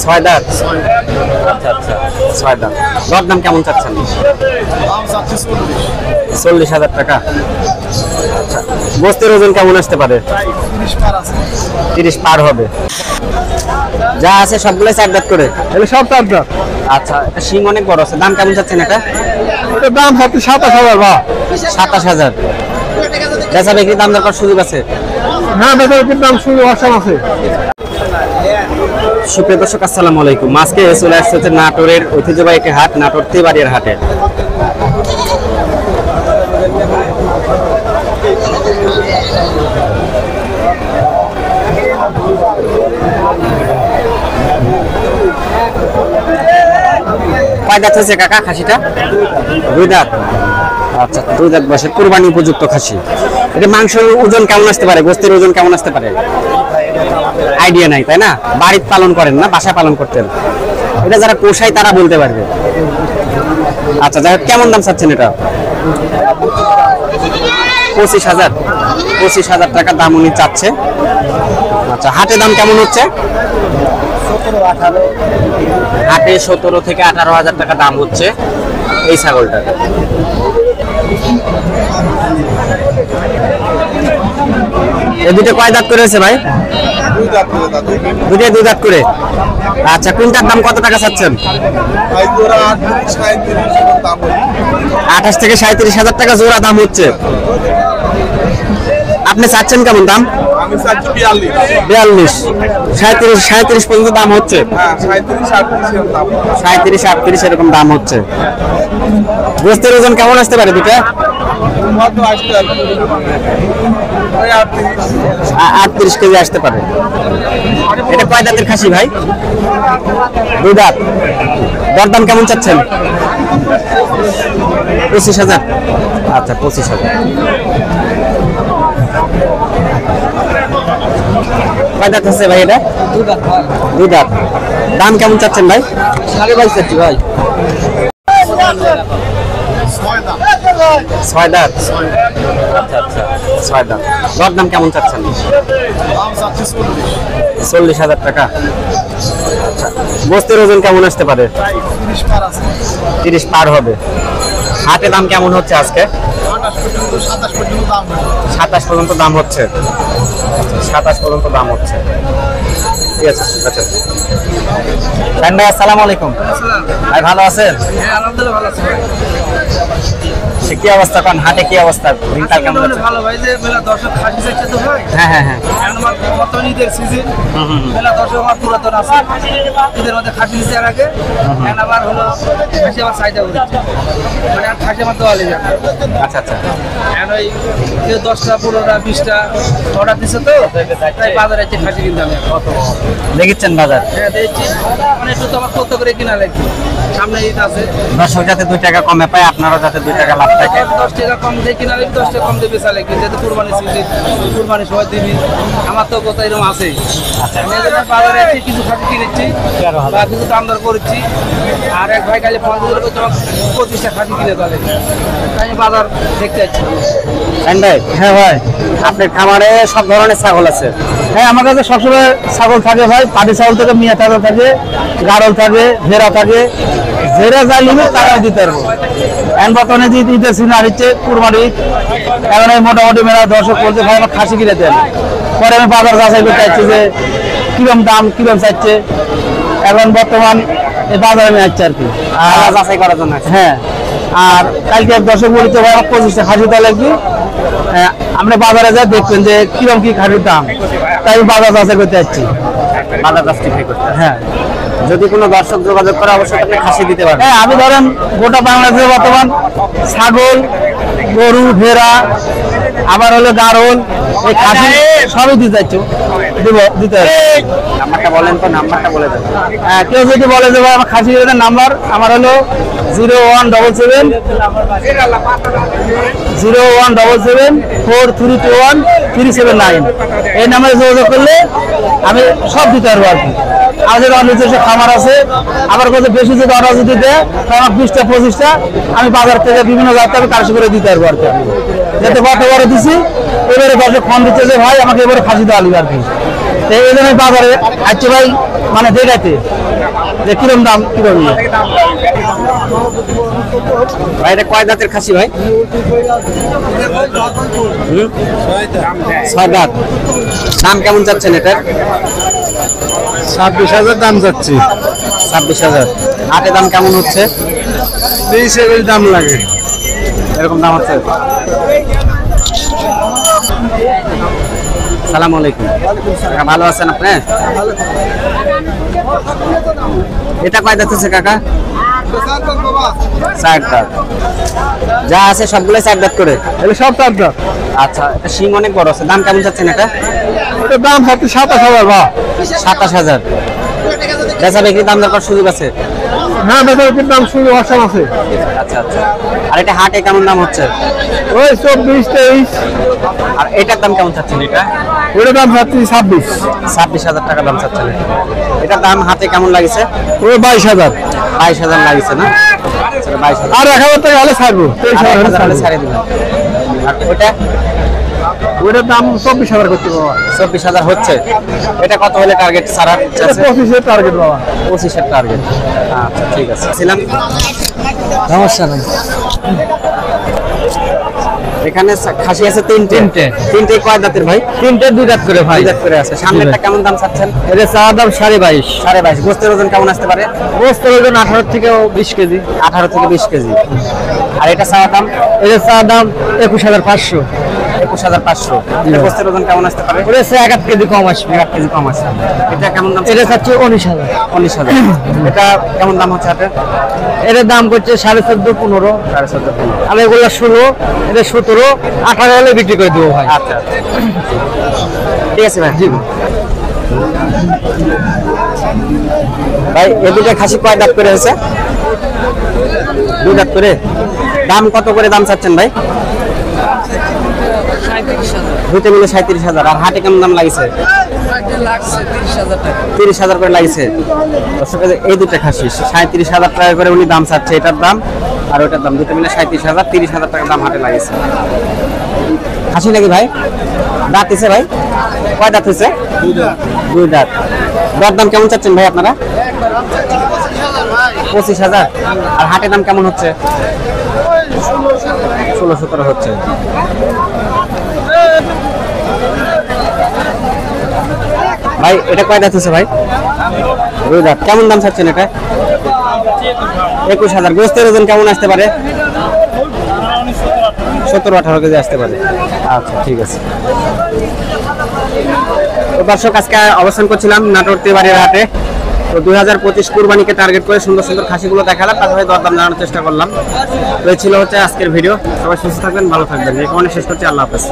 ছয় দাঁত। আচ্ছা আচ্ছা, ছয় দাঁত। দর দাম কেমন চাচ্ছেন? 40,000 টাকা। আচ্ছা, গোস্তের ওজন কেমন আসতে পারে? 30 পার হবে। যা আছে সবগুলো 4 দাঁত করে? এটা সব 4 দাঁত। আচ্ছা, এটা শিং অনেক বড় আছে। দাম কেমন চাচ্ছেন এটা? এটার দাম হচ্ছে 27,000 বা 27,000। বেচা বিক্রি দাম দরকার সুযোগ আছে? হ্যাঁ, বেচা বিক্রির দাম সুযোগ আছে। সুপ্রিয় দর্শক, আসসালামু আলাইকুম। আজকে চলে আসছে হচ্ছে নাটোরের ঐতিহ্যবাহী একটি হাট, নাটোর তেবাড়িয়ার হাটে। কয় দাঁত হয়েছে কাকা খাসিটা? 2 দাঁত। আচ্ছা, 2 দাঁত বয়সের কুরবানি উপযুক্ত খাসি। এটা মাংসের ওজন কেমন আসতে পারে, গোস্তের ওজন কেমন আসতে পারে? আইডিয়া নাই, তাই না? বাড়িতে পালন করেন না, বাসায় পালন করতেন? এটা যারা পোষায় তারা বলতে পারবে। আচ্ছা, যাই হোক, কেমন দাম চাচ্ছেন এটা? 25,000। 25,000 টাকা দাম উনি চাচ্ছে। আচ্ছা, হাটে দাম কেমন হচ্ছে? হাটে 17 থেকে 18,000 টাকা দাম হচ্ছে এই ছাগলটা। এই দুটো কয় দাঁত করে হয়েছে ভাই? 2 দাঁত করে। আচ্ছা, কোনটার দাম কত টাকা চাচ্ছেন? 28 থেকে 37,000 টাকা জোড়া দাম হচ্ছে। আপনি চাচ্ছেন কেমন দাম? আমি চাচ্ছি 42। 37 পর্যন্ত দাম হচ্ছে। 37-38 এরকম দাম হচ্ছে। গোস্তের ওজন কেমন আসতে পারে দুটা? 38 কেজি আসতে পারে। এটা কয় দাঁতের খাসি ভাই? 2 দাঁত। দরদাম কেমন চাচ্ছেন? 25,000। আচ্ছা, 25,000। কয় দাঁত আছে ভাই এটা? 2 দাঁত। দাম কেমন চাচ্ছেন ভাই? 22,500 চাচ্ছি ভাই। 6 দাঁত। আচ্ছা আচ্ছা, 6 দাঁত। দর দাম কেমন চাচ্ছেন? 40,000 টাকা। আচ্ছা, গোস্তের ওজন কেমন আসতে পারে? 30 পার হবে। হাটে দাম কেমন হচ্ছে আজকে? 27 পর্যন্ত দাম হচ্ছে। 27 পর্যন্ত দাম হচ্ছে। ঠিক আছে। আচ্ছা, শাহিন ভাই, আসসালামু আলাইকুম। ভাই ভালো আছেন? হ্যাঁ, আলহামদুলিল্লাহ ভালো আছি ভাই। সে কি অবস্থা, কোন হাটে কি অবস্থা? দিনকাল কেমন যাচ্ছে? ভালো ভাই, যে মেলা দর্শক খাসি চাইছে তো ভাই। হ্যাঁ হ্যাঁ হ্যাঁ। এখন আমার বর্তমানে ঈদের সিজন, মেলা দর্শক আমার পুরাতন আছে। ঈদের মধ্যে খাসি নিচ্ছে এর আগে, এখন আবার হলো খাসি আবার চাহিদা করেছে, মানে আর খাসি আমার দোয়ালে যাবে। আচ্ছা আচ্ছা। এখন ওই কেউ 10টা 15টা 20টা অর্ডার দিচ্ছে তো, তাই বাজারে এসে খাসি কিনতে হবে। দেখেছেন বাজার? হ্যাঁ, দেখছি। মানে একটু তো আমার কত করে কিনা লাগবে, সামনে ঈদ আছে। দর্শক যাতে 2 টাকা কমে পায়, আপনারও যাতে 2 টাকা লাভ থাকে। 10 টাকা কম দিয়ে কিনা লাগবে, 10 টাকা কম দিয়ে বেচা লাগবে। যেহেতু কুরবানি সিজন, কুরবানি সময় দিবি, আমার তো কথা এরকম আছে। আমি এই জন্য বাজারে এসে কিছু খাসি কিনেছি বা কিছু দাম দর করেছি। আর এক ভাই কালে 50 করে তোমার 25টা খাসি কিনে তাহলে তাই আমি বাজার দেখতে যাচ্ছি। শাহিন ভাই, হ্যাঁ ভাই, আপনার খামারে সব ধরনের ছাগল আছে? হ্যাঁ, আমার কাছে সবসময় ছাগল থাকে ভাই। পাটি ছাগল থেকে মিয়া ছাগল থাকে, গাড়ল থাকে, ভেড়া থাকে। ভেড়া যা নিবে তারা দিতে পারবো। এখন বর্তমানে যে ঈদের সিজন আসছে, কুরবানি ঈদ, এখন এই মোটামুটি মেলা দর্শক বলছে ভাই আমার খাসি কিনে দেন। পরে আমি বাজার যাচাই করতে চাইছি যে কিরম দাম, কিরম চাইছে। এখন বর্তমান এই বাজারে আমি আসছি আর কি, আর যাচাই করার জন্য? হ্যাঁ। আর কালকে দর্শক বলতে ভাই আমার 25টা খাসি দেওয়া লাগবে। আপনি বাজারে যা দেখবেন যে কিরম কি খাসির দাম, তাই আমি বাজার যাচাই করতে যাচ্ছি। বাজার জাস্টিফাই করতে? হ্যাঁ। যদি কোনো দর্শক যোগাযোগ করে অবশ্যই আপনি খাসি দিতে পারবেন। হ্যাঁ, আমি ধরেন গোটা বাংলাদেশে বর্তমান ছাগল, গরু, ভেড়া, আবার হলো গাড়ল, এই খাসি সবই দিতে চাইছো, দিতে হবে। নাম্বারটা বলেন তো, নাম্বারটা বলে দেন। হ্যাঁ, কেউ যদি বলে যে ভাই আমার খাসি নাম্বার আমার হলো 0177432137 এই নাম্বারে যোগাযোগ করলে আমি সব দিতে পারবো আর কি। আমাদের নিজস্ব খামার আছে, আমার কাছে বেশি যদি অর্ডার যদি দেয় তাহলে আমার 20টা 25টা আমি বাজার থেকে বিভিন্ন জায়গাতে আমি কাজ করে দিতে পারবো আর কি। যাতে কত বড় দিছি, এবারে দর্শক ফোন দিচ্ছে যে ভাই আমাকে এবারে খাসি দেওয়া আর কি। তো এই জন্য বাজারে আসছে ভাই, মানে দেখাইতে যে কিরম দাম কিরম ইয়ে। ভাই এটা কয় দাঁতের খাসি ভাই? হুম? 6 দাঁত। দাম কেমন চাচ্ছেন এটার? 26,000 দাম যাচ্ছে। 26,000। হাটে দাম কেমন হচ্ছে? 20,000 দাম লাগে। এরকম দাম হচ্ছে। সালাম আলাইকুম। কাকা ভালো আছেন আপনি? এটা কয় দাঁত হচ্ছে কাকা? 4 দাঁত। যা আছে সবগুলো 4 দাঁত করে। এগুলো সব 4 দাম। আচ্ছা, এটা শিং অনেক বড় আছে। দাম কেমন চাচ্ছেন এটা? এটার দাম হচ্ছে 27,000 বা 27,000। বেচা বিক্রি দাম দরকার সুযোগ আছে? হ্যাঁ, বেচার কিন্তু দাম শুরু অপশন আছে। আচ্ছা আচ্ছা। আর এটা হাটে কেমন দাম হচ্ছে? ওই 24-23। আর এটার দাম কেমন চাচ্ছেন এটা? ওটার দাম হচ্ছে 26। 26,000 টাকা দাম চাচ্ছেন এটা। এটার দাম হাতে কেমন লাগছে? ওই 22,000। 22,000 লাগছে না? আচ্ছা, 22,000। আর 1,000 টাকা হলে ছাড়বো। 23,000 হলে ছাড়ে দিবেন। আর ওটা ওটার দাম 24,000 করতে বাবা। 24,000 হচ্ছে। এটা কত হলে টার্গেট ছাড়ার ইচ্ছা আছে? 25-এর টার্গেট বাবা। 25-এর টার্গেট। আচ্ছা ঠিক আছে। ছিলাম সমস্যা নেই। এখানে খাসি আছে তিনটে কয় দাঁতের ভাই? 2 দাঁত করে ভাই। 2 দাঁত করে আছে। সামনেরটা কেমন দাম চাচ্ছেন? এটা চা দাম 22.5। 22.5। গোস্তের ওজন কেমন আসতে পারে? গোস্তের ওজন 18 থেকে 20 কেজি। 18 থেকে 20 কেজি। আর এটা চাওয়া দাম? এটা চা দাম 21,500। 21,500। এটা গোস্তের ওজন কেমন আসতে পারে? ওটা 1 কেজি কম আসবে। 1 কেজি কম আছে। এটা কেমন দাম? এটা হচ্ছে 19,000। 19,000। এটা কেমন দাম হচ্ছে হাটে? এটার দাম করছে 14.5 15। 14.5 আমি এগুলো 16, এটা 17, 18 হলে বিক্রি করে দেবো ভাই। আচ্ছা ঠিক আছে ভাই। জি ভাই, এ দুটো খাসি কয় দাঁত করে হয়েছে? 2 দাঁত করে। দাম কত করে দাম চাচ্ছেন ভাই? 2তে মিলে 37,000। আর হাটে কেমন দাম লাগছে? 30,000 করে লাগছে। দর্শক, এই দুটো খাসি 37,000 টাকা করে উনি দাম চাচ্ছে। এটার দাম আর ওটার দাম দুটো মিলে 37,000, 30,000 টাকা দাম হাটে লাগছে। খাসি নাকি ভাই? দাঁত হয়েছে ভাই? কয় দাঁত হয়েছে? 2 দাঁত। দর দাম কেমন চাচ্ছেন ভাই আপনারা? 25,000। আর হাটের দাম কেমন হচ্ছে? 16-17 হচ্ছে। ভাই এটা কয় দাঁত হচ্ছে ভাই? 2 দাঁত। কেমন দাম চাচ্ছেন এটা? 21,000। গোস্তের ওজন কেমন আসতে পারে? 17-18 কেজি আসতে পারে। আচ্ছা ঠিক আছে। তো দর্শক, আজকে অবস্থান করছিলাম নাটোর তেবাড়ির হাটে। তো 2025 কুরবানিকে টার্গেট করে সুন্দর সুন্দর খাসিগুলো দেখালাম, পাশাপাশি দরদাম জানানোর চেষ্টা করলাম। তো এই ছিল হচ্ছে আজকের ভিডিও। সবাই সুস্থ থাকবেন, ভালো থাকবেন। এই কারণে শেষ করছি। আল্লাহ হাফেজ।